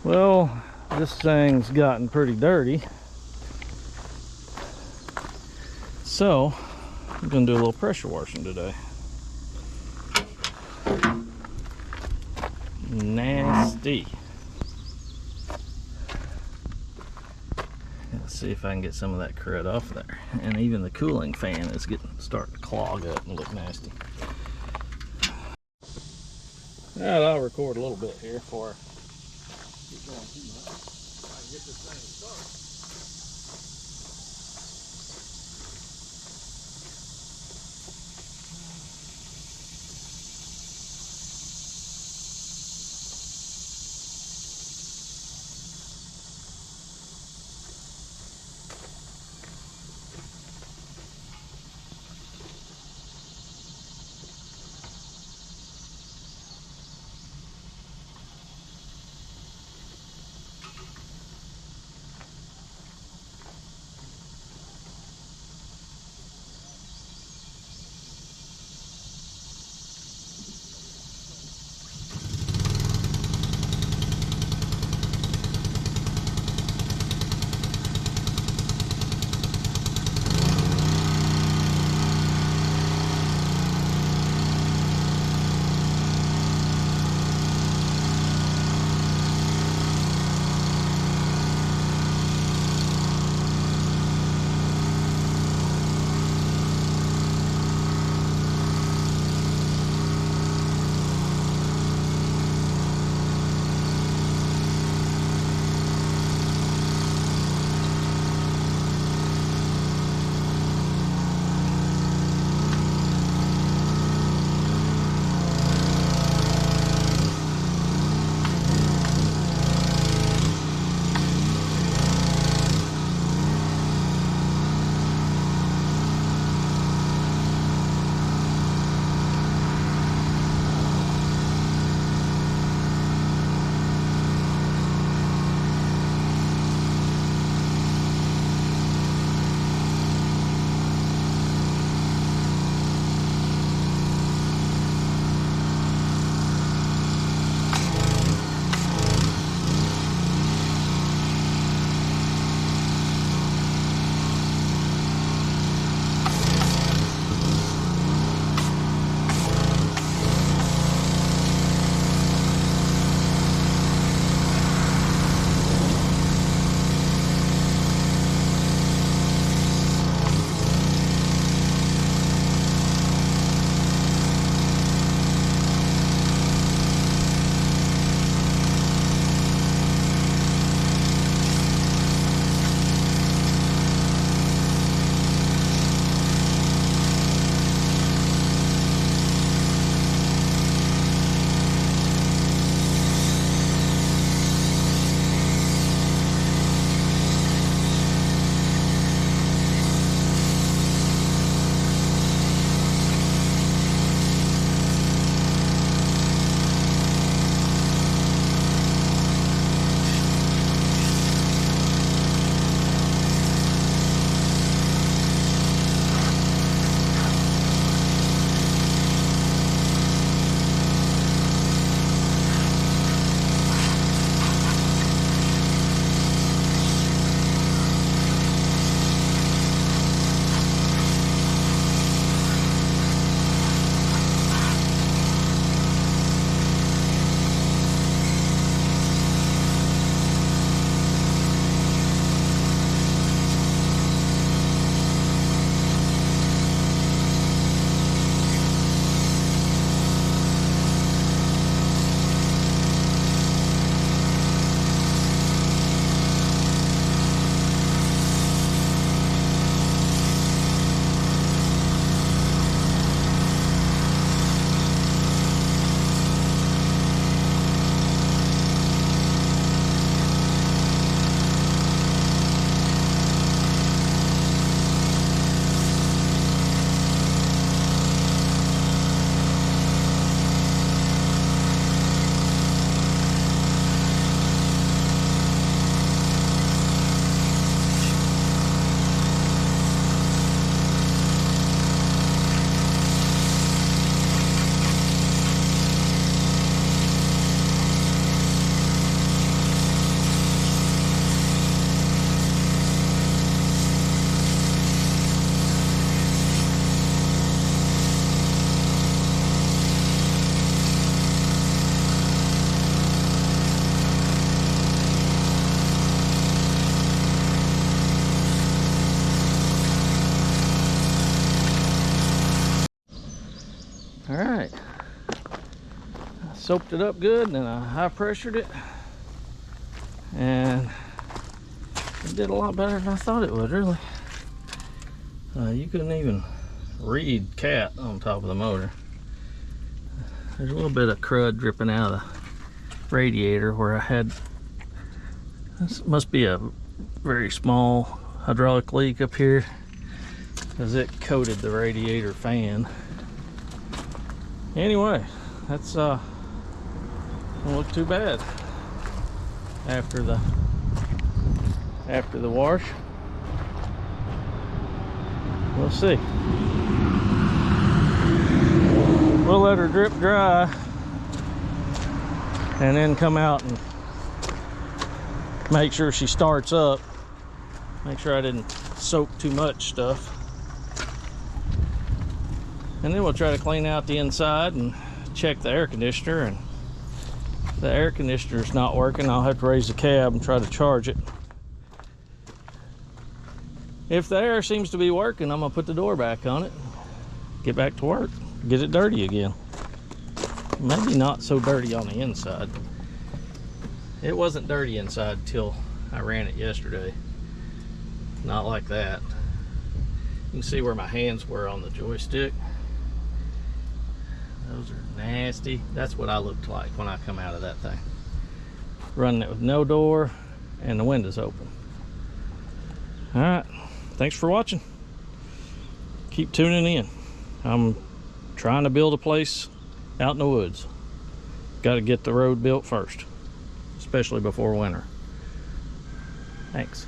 Well, this thing's gotten pretty dirty, so I'm gonna do a little pressure washing today. Nasty. Let's see if I can get some of that crud off there. And even the cooling fan is starting to clog up and look nasty. Alright, I'll record a little bit here before I get going too much. I can get this thing started. soaped it up good, and then I high pressured it, and it did a lot better than I thought it would, really. You couldn't even read cat on top of the motor. There's a little bit of crud dripping out of the radiator where I had, this must be a very small hydraulic leak up here, because it coated the radiator fan. Anyway, that's don't look too bad after the wash. We'll see. We'll let her drip dry and then come out and make sure she starts up. Make sure I didn't soak too much stuff. And then we'll try to clean out the inside and check the air conditioner. And if the air conditioner's not working, I'll have to raise the cab and try to charge it. If the air seems to be working, I'm gonna put the door back on it, get back to work, get it dirty again. Maybe not so dirty on the inside. It wasn't dirty inside till I ran it yesterday. Not like that. You can see where my hands were on the joystick. Those are nasty. That's what I looked like when I come out of that thing. Running it with no door and the windows open. All right, thanks for watching. Keep tuning in. I'm trying to build a place out in the woods. Got to get the road built first, especially before winter. Thanks.